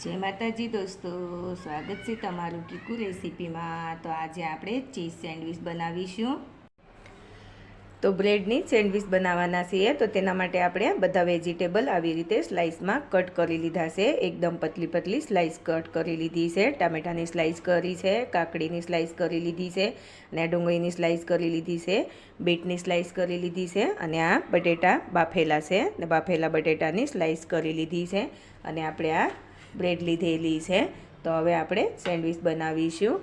જય માતાજી દોસ્તો, સ્વાગત છે તમારું કીકુ રેસીપીમાં। તો આજે આપણે ચીઝ સેન્ડવિચ બનાવીશું। તો બ્રેડની સેન્ડવિચ બનાવવાના છીએ। તો તેના માટે આપણે બધા વેજીટેબલ આવી રીતે સ્લાઇસમાં કટ કરી લીધા છે। એકદમ પતલી પતલી સ્લાઇસ કટ કરી લીધી છે। ટામેટાની સ્લાઇસ કરી છે, કાકડીની સ્લાઇસ કરી લીધી છે, અને ડુંગળીની સ્લાઇસ કરી લીધી છે, બીટની સ્લાઇસ કરી લીધી છે, અને આ બટેટા બાફેલા છે ને બાફેલા બટેટાની સ્લાઇસ કરી લીધી છે, અને આપણે આ બ્રેડ લીધેલી છે। તો હવે આપણે સેન્ડવિચ બનાવીશું।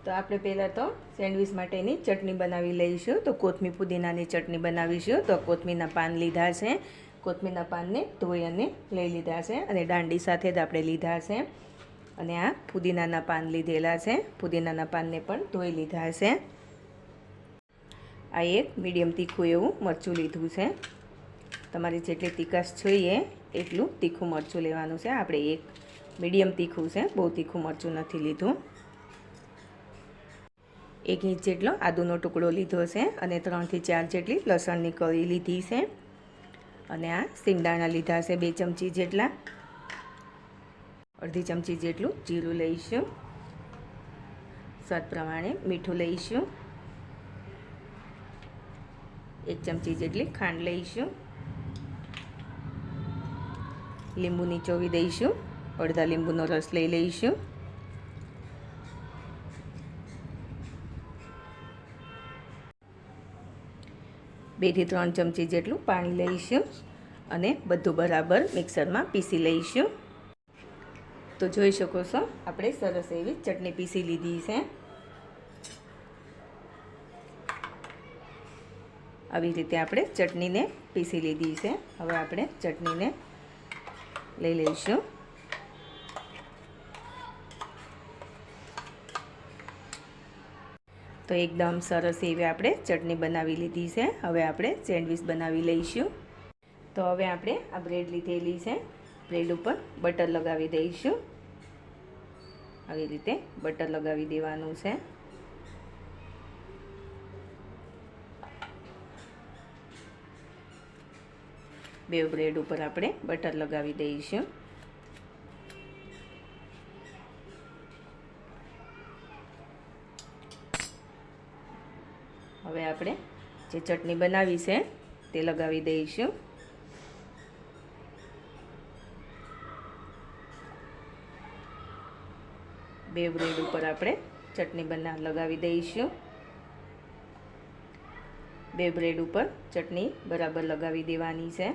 તો આપણે પહેલાં તો સેન્ડવિચ માટેની ચટણી બનાવી લઈશું। તો કોથમીર પુદીનાની ચટણી બનાવીશું। તો કોથમીરના પાન લીધા છે, કોથમીરના પાનને ધોઈ અને લઈ લીધા છે, અને દાંડી સાથે જ આપણે લીધા છે, અને આ પુદીનાના પાન લીધેલા છે, પુદીનાના પાનને પણ ધોઈ લીધા છે। આ એક મીડિયમ તીખું એવું મરચું લીધું છે। તમારી જેટલી તીખાશ જોઈએ એટલું તીખું મરચું લેવાનું છે। આપણે એક મીડિયમ તીખું છે, બહુ તીખું મરચું નથી લીધું। 1 ઇંચ જેટલો આદુનો ટુકડો લીધો છે, અને 3 થી 4 જેટલી લસણની કળી લીધી છે, અને આ સિંગદાણા લીધા છે 2 ચમચી જેટલા। અડધી ચમચી જેટલું જીરું લઈશું, સ્વાદ પ્રમાણે મીઠું લઈશું, 1 ચમચી જેટલી ખાંડ લઈશું, લીંબુ નીચોવી દઈશું, અડધા લીંબુનો રસ લઈ લઈશું, બે થી 3 ચમચી જેટલું પાણી લઈશું, અને બધું બરાબર મિક્સરમાં પીસી લઈશું। તો જોઈ શકો છો આપણે સરસ એવી ચટણી પીસી લીધી છે। આવી રીતે આપણે ચટણીને પીસી લીધી છે। હવે આપણે ચટણીને લઈ લઈશું। તો એકદમ સરસ એવી આપણે ચટણી બનાવી લીધી છે। હવે આપણે સેન્ડવિચ બનાવી લઈશું। તો હવે આપણે આ બ્રેડ લીધેલી છે, બ્રેડ ઉપર બટર લગાવી દઈશું। આવી રીતે બટર લગાવી દેવાનું છે। બે બ્રેડ ઉપર આપણે બટર લગાવી દઈશું। હવે આપણે જે ચટણી બનાવી છે તે લગાવી દઈશું। બે બ્રેડ ઉપર આપણે ચટણી લગાવી દઈશું। બે બ્રેડ ઉપર ચટણી બરાબર લગાવી દેવાની છે।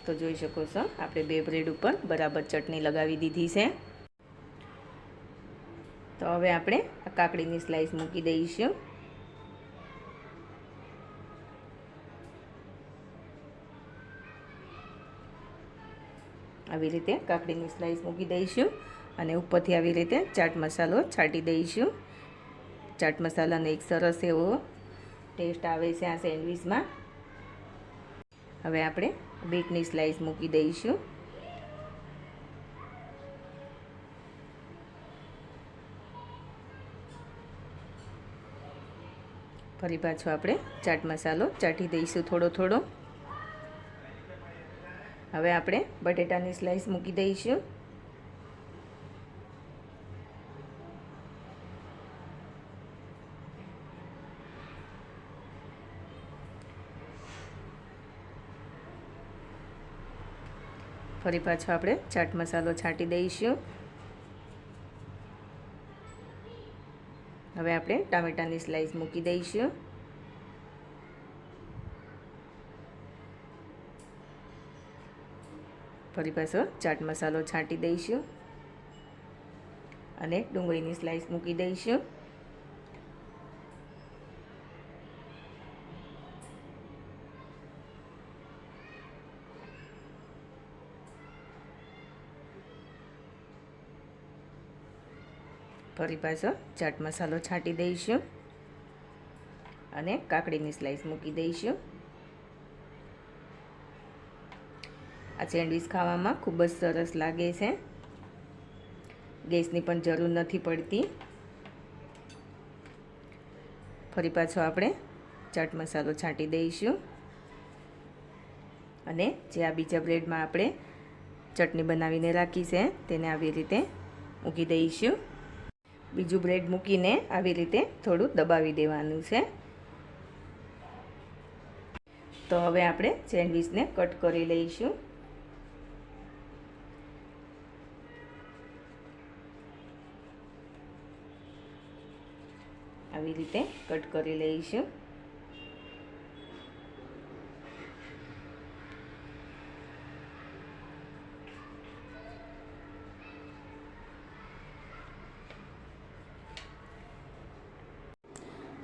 તો જોઈ શકો છો આપણે બે બ્રેડ ઉપર બરાબર ચટણી લગાવી દીધી છે। તો હવે આપણે આ કાકડીની સ્લાઇસ મૂકી દઈશું। આવી રીતે કાકડીની સ્લાઇસ મૂકી દઈશું, અને ઉપરથી આવી રીતે ચાટ મસાલો છાંટી દઈશું। ચાટ મસાલાનો એક સરસ એવો ટેસ્ટ આવે છે આ સેન્ડવિચમાં। હવે આપણે બીટની સ્લાઇસ મૂકી દઈશું। ફરી પાછો આપણે ચાટ મસાલો ચાટી દઈશું થોડો થોડો। હવે આપણે બટેટાની સ્લાઇસ મૂકી દઈશું। ફરી પાછો આપણે ચાટ મસાલો છાંટી દઈશું। હવે આપણે ટામેટાની સ્લાઇસ મૂકી દઈશું। ફરી પાછો ચાટ મસાલો છાંટી દઈશું, અને ડુંગળીની સ્લાઇસ મૂકી દઈશું। ફરી પાછો ચાટ મસાલો છાંટી દઈશું, અને કાકડીની સ્લાઇસ મૂકી દઈશું। આ સેન્ડવિચ ખાવામાં ખૂબ જ સરસ લાગે છે, ગેસની પણ જરૂર નથી પડતી। ફરી પાછો આપણે ચાટ મસાલો છાંટી દઈશું અને જે આ બીજા બ્રેડમાં આપણે ચટણી બનાવીને રાખી છે તેને આવી રીતે મૂકી દઈશું. બીજું બ્રેડ મૂકીને આવી રીતે થોડું દબાવી દેવાનું છે. તો હવે આપણે સેન્ડવિચને કટ કરી લઈશું. આવી રીતે કટ કરી લઈશું.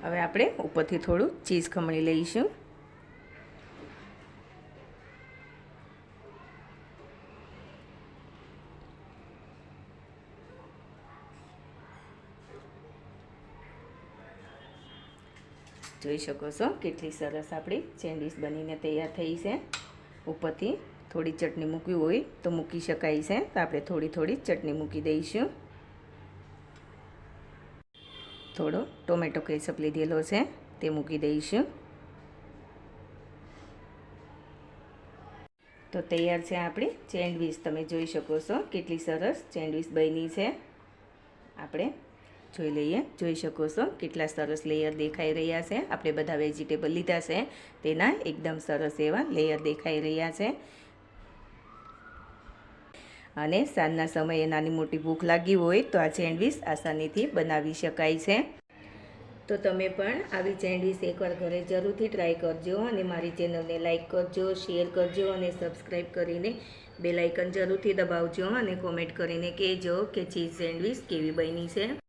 હવે આપણે ઉપરથી થોડું ચીઝ ખમણી લઈશું. જોઈ શકો છો કેટલી સરસ આપણી સેન્ડવિચ બનીને તૈયાર થઈ છે. ઉપરથી થોડી ચટણી મૂકવી હોય તો મૂકી શકાય છે, તો આપણે થોડી ચટણી મૂકી દઈશું. થોડો ટોમેટો કેચઅપ લીધેલો છે તે મૂકી દઈશું. તો તૈયાર છે આપણી સેન્ડવિચ. તમે જોઈ શકો છો કેટલી સરસ સેન્ડવિચ બની છે. આપણે જોઈ લઈએ. જોઈ શકો છો કેટલા સરસ લેયર દેખાઈ રહ્યા છે. આપણે બધા વેજીટેબલ લીધા છે તેના એકદમ સરસ એવા લેયર દેખાઈ રહ્યા છે. અને સાંજના સમયે નાની મોટી ભૂખ લાગી હોય તો આ સેન્ડવિચ આસાનીથી બનાવી શકાય છે. તો તમે પણ આવી સેન્ડવિચ એકવાર ઘરે જરૂરથી ટ્રાય કરજો અને મારી ચેનલને લાઇક કરજો, શેર કરજો અને સબસ્ક્રાઈબ કરીને બેલ આઇકન જરૂરથી દબાવજો અને કોમેન્ટ કરીને કહેજો કે ચીઝ સેન્ડવિચ કેવી બની છે.